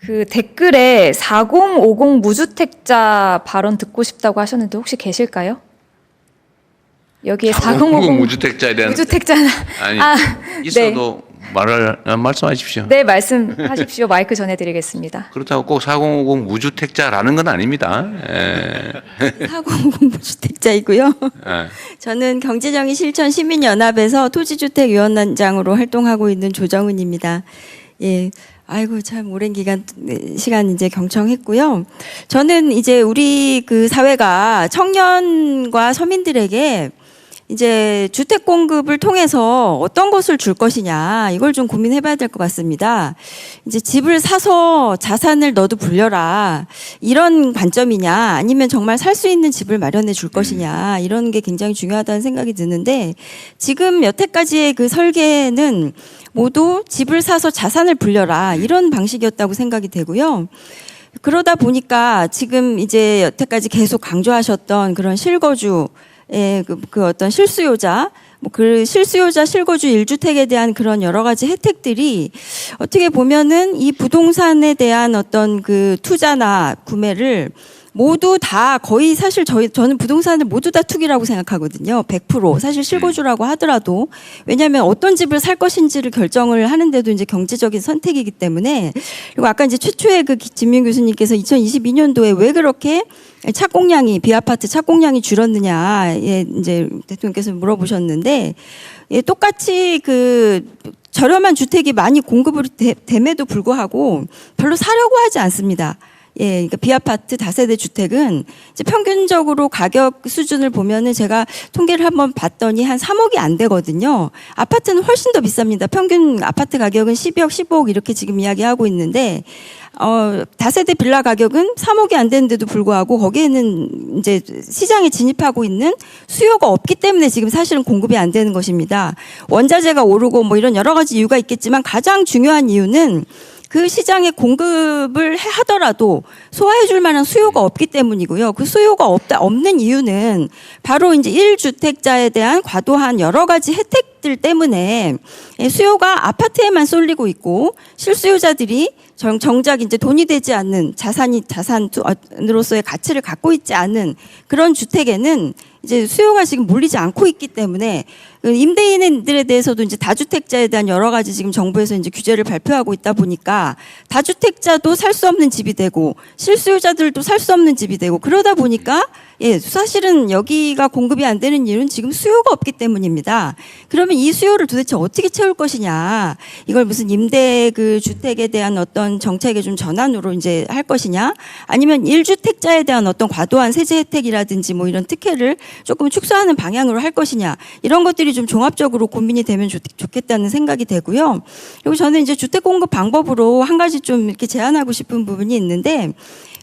그 댓글에 4050 무주택자 발언 듣고 싶다고 하셨는데 혹시 계실까요? 여기에 4050 무주택자에 대한 무주택자 아니 네. 있어도 말씀하십시오. 네, 말씀하십시오. 마이크 전해드리겠습니다. 그렇다고 꼭 4050 무주택자라는 건 아닙니다. 4050 무주택자이고요. 예. 저는 경제정의 실천 시민연합에서 토지주택위원장으로 활동하고 있는 조정은입니다. 예. 아이고, 참, 오랜 시간 이제 경청했고요. 저는 이제 우리 그 사회가 청년과 서민들에게 이제 주택 공급을 통해서 어떤 것을 줄 것이냐, 이걸 좀 고민해 봐야 될 것 같습니다. 이제 집을 사서 자산을 너도 불려라, 이런 관점이냐, 아니면 정말 살 수 있는 집을 마련해 줄 것이냐, 이런 게 굉장히 중요하다는 생각이 드는데, 지금 여태까지의 그 설계는 모두 집을 사서 자산을 불려라, 이런 방식이었다고 생각이 되고요. 그러다 보니까 지금 이제 여태까지 계속 강조하셨던 그런 실거주, 그 어떤 실수요자, 그 실수요자 실거주 1주택에 대한 그런 여러 가지 혜택들이 어떻게 보면은 이 부동산에 대한 어떤 그 투자나 구매를 모두 다 거의 사실 저는 부동산을 모두 다 투기라고 생각하거든요. 100% 사실 실거주라고 하더라도, 왜냐하면 어떤 집을 살 것인지를 결정을 하는데도 이제 경제적인 선택이기 때문에. 그리고 아까 이제 최초에 그 진민 교수님께서 2022년도에 왜 그렇게 착공량이, 비아파트 착공량이 줄었느냐, 예, 이제 대통령께서 물어보셨는데, 예, 똑같이 그 저렴한 주택이 많이 공급이 됨에도 불구하고 별로 사려고 하지 않습니다. 예, 그러니까 비아파트 다세대 주택은 이제 평균적으로 가격 수준을 보면은 제가 통계를 한번 봤더니 한 3억이 안 되거든요. 아파트는 훨씬 더 비쌉니다. 평균 아파트 가격은 12억, 15억 이렇게 지금 이야기하고 있는데, 다세대 빌라 가격은 3억이 안 되는데도 불구하고 거기에는 이제 시장에 진입하고 있는 수요가 없기 때문에 지금 사실은 공급이 안 되는 것입니다. 원자재가 오르고 뭐 이런 여러 가지 이유가 있겠지만 가장 중요한 이유는 그 시장에 공급을 하더라도 소화해 줄 만한 수요가 없기 때문이고요. 그 수요가 없는 이유는 바로 이제 1주택자에 대한 과도한 여러 가지 혜택들 때문에 수요가 아파트에만 쏠리고 있고, 실수요자들이 정작 이제 돈이 되지 않는 자산으로서의 가치를 갖고 있지 않은 그런 주택에는 이제 수요가 지금 몰리지 않고 있기 때문에, 임대인들에 대해서도 이제 다주택자에 대한 여러 가지 지금 정부에서 이제 규제를 발표하고 있다 보니까 다주택자도 살 수 없는 집이 되고 실수요자들도 살 수 없는 집이 되고, 그러다 보니까 예, 사실은 여기가 공급이 안 되는 이유는 지금 수요가 없기 때문입니다. 그러면 이 수요를 도대체 어떻게 채울 것이냐, 이걸 무슨 임대 그 주택에 대한 어떤 정책의 좀 전환으로 이제 할 것이냐, 아니면 1주택자에 대한 어떤 과도한 세제 혜택이라든지 뭐 이런 특혜를 조금 축소하는 방향으로 할 것이냐, 이런 것들이 좀 종합적으로 고민이 되면 좋겠다는 생각이 되고요. 그리고 저는 이제 주택 공급 방법으로 한 가지 좀 이렇게 제안하고 싶은 부분이 있는데,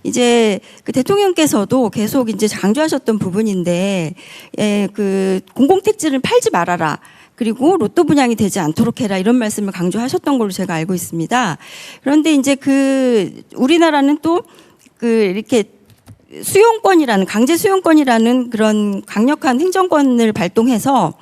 이제 그 대통령께서도 계속 이제 강조하셨던 부분인데, 예, 그 공공택지를 팔지 말아라, 그리고 로또 분양이 되지 않도록 해라, 이런 말씀을 강조하셨던 걸로 제가 알고 있습니다. 그런데 이제 그 우리나라는 또 그 이렇게 수용권이라는, 강제 수용권이라는 그런 강력한 행정권을 발동해서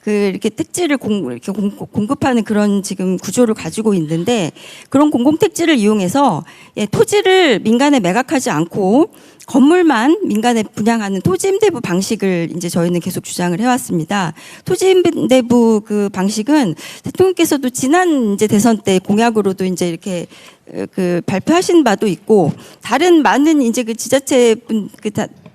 그 이렇게 택지를 공급하는 그런 지금 구조를 가지고 있는데, 그런 공공택지를 이용해서 예, 토지를 민간에 매각하지 않고 건물만 민간에 분양하는 토지임대부 방식을 이제 저희는 계속 주장을 해왔습니다. 토지임대부 그 방식은 대통령께서도 지난 이제 대선 때 공약으로도 이제 이렇게 그 발표하신 바도 있고, 다른 많은 이제 그 지자체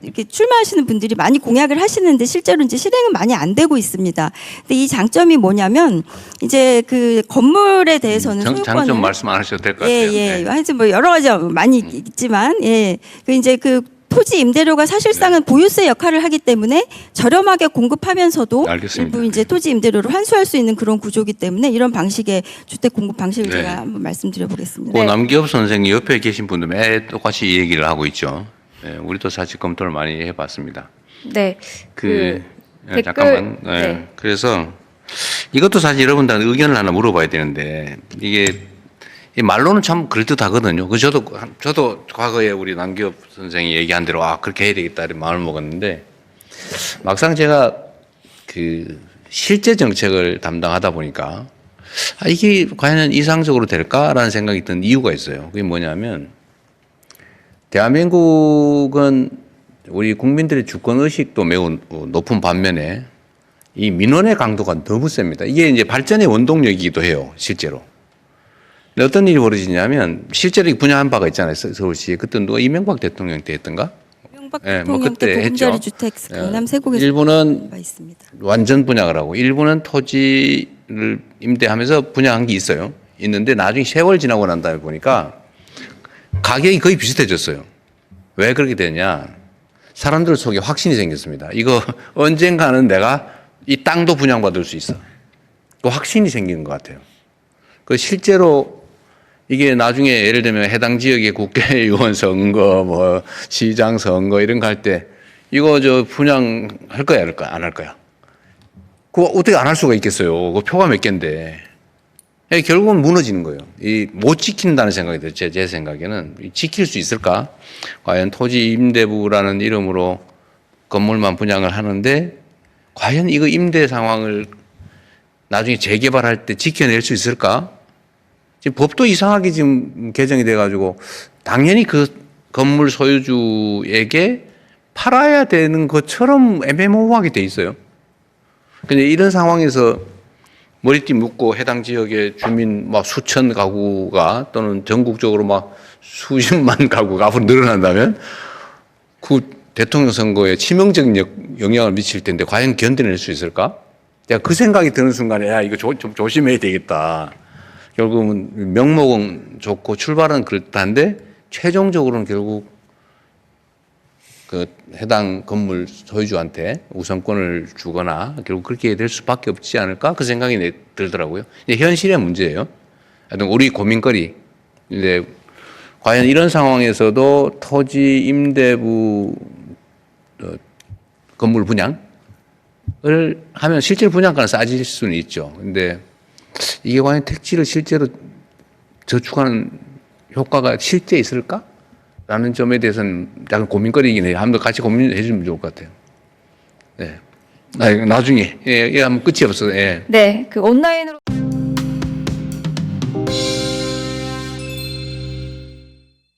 이렇게 출마하시는 분들이 많이 공약을 하시는데 실제로 이제 실행은 많이 안 되고 있습니다. 근데 이 장점이 뭐냐면, 이제 그 건물에 대해서는 소유권을, 장점 말씀 안 하셔도 될 것 같아요. 예. 네. 하여튼 뭐 여러 가지 많이 있지만, 예. 그 이제 그 토지 임대료가 사실상은 보유세 역할을 하기 때문에 저렴하게 공급하면서도 알겠습니다. 일부 이제 토지 임대료를 환수할 수 있는 그런 구조이기 때문에, 이런 방식의 주택 공급 방식을 네. 제가 한번 말씀드려 보겠습니다. 그 남기업 선생님 옆에 계신 분도 매 똑같이 이 얘기를 하고 있죠. 네, 우리도 사실 검토를 많이 해봤습니다. 네. 댓글, 잠깐만. 네. 네. 그래서 이것도 사실 여러분들한테 의견을 하나 물어봐야 되는데, 이게 이 말로는 참 그럴듯하거든요. 그 저도 과거에 우리 남기업 선생이 얘기한 대로 그렇게 해야 되겠다 이런 마음을 먹었는데, 막상 제가 그 실제 정책을 담당하다 보니까 이게 과연 이상적으로 될까라는 생각이 든 이유가 있어요. 그게 뭐냐면 대한민국은 우리 국민들의 주권 의식도 매우 높은 반면에 이 민원의 강도가 너무 셉니다. 이게 이제 발전의 원동력이기도 해요, 실제로. 근데 어떤 일이 벌어지냐면 실제로 분양한 바가 있잖아요, 서울시에. 그때 누가 이명박 대통령 때 했던가? 이명박 예, 대통령 뭐 그때 때 했죠. 보금자리 주택 강남 세곡에서 일부는 바 있습니다. 완전 분양을 하고 일부는 토지를 임대하면서 분양한 게 있어요. 있는데 나중에 세월 지나고 난 다음에 보니까 가격이 거의 비슷해졌어요. 왜 그렇게 되냐? 사람들 속에 확신이 생겼습니다. 이거 언젠가는 내가 이 땅도 분양받을 수 있어. 그 확신이 생기는 것 같아요. 그 실제로 이게 나중에 예를 들면 해당 지역의 국회의원 선거, 뭐 시장 선거 이런 거 할 때 이거 저 분양할 거야, 안 할 거야? 그거 어떻게 안 할 수가 있겠어요? 그 표가 몇 개인데. 결국은 무너지는 거예요. 이 못 지킨다는 생각이 들어요. 제 생각에는. 지킬 수 있을까? 과연 토지 임대부라는 이름으로 건물만 분양을 하는데 과연 이거 임대 상황을 나중에 재개발할 때 지켜낼 수 있을까? 지금 법도 이상하게 지금 개정이 돼가지고 당연히 그 건물 소유주에게 팔아야 되는 것처럼 애매모호하게 돼 있어요. 근데 이런 상황에서 머리띠 묶고 해당 지역의 주민 막 수천 가구가 또는 전국적으로 막 수십만 가구가 앞으로 늘어난다면 그 대통령 선거에 치명적인 영향을 미칠 텐데 과연 견뎌낼 수 있을까? 제가 그 생각이 드는 순간에 야 이거 좀 조심해야 되겠다. 결국은 명목은 좋고 출발은 그렇다는데 최종적으로는 결국 그 해당 건물 소유주한테 우선권을 주거나 결국 그렇게 될 수밖에 없지 않을까 그 생각이 들더라고요. 이제 현실의 문제예요. 하여튼 우리 고민거리. 이제 과연 이런 상황에서도 토지 임대부 건물 분양을 하면 실제 분양가는 싸질 수는 있죠. 근데 이게 과연 택지를 실제로 저축하는 효과가 실제 있을까? 라는 점에 대해서는 약간 고민거리이긴 해요. 한번 같이 고민해 주면 좋을 것 같아요. 네. 나중에, 한번 끝이 없어요. 예. 네, 그 온라인으로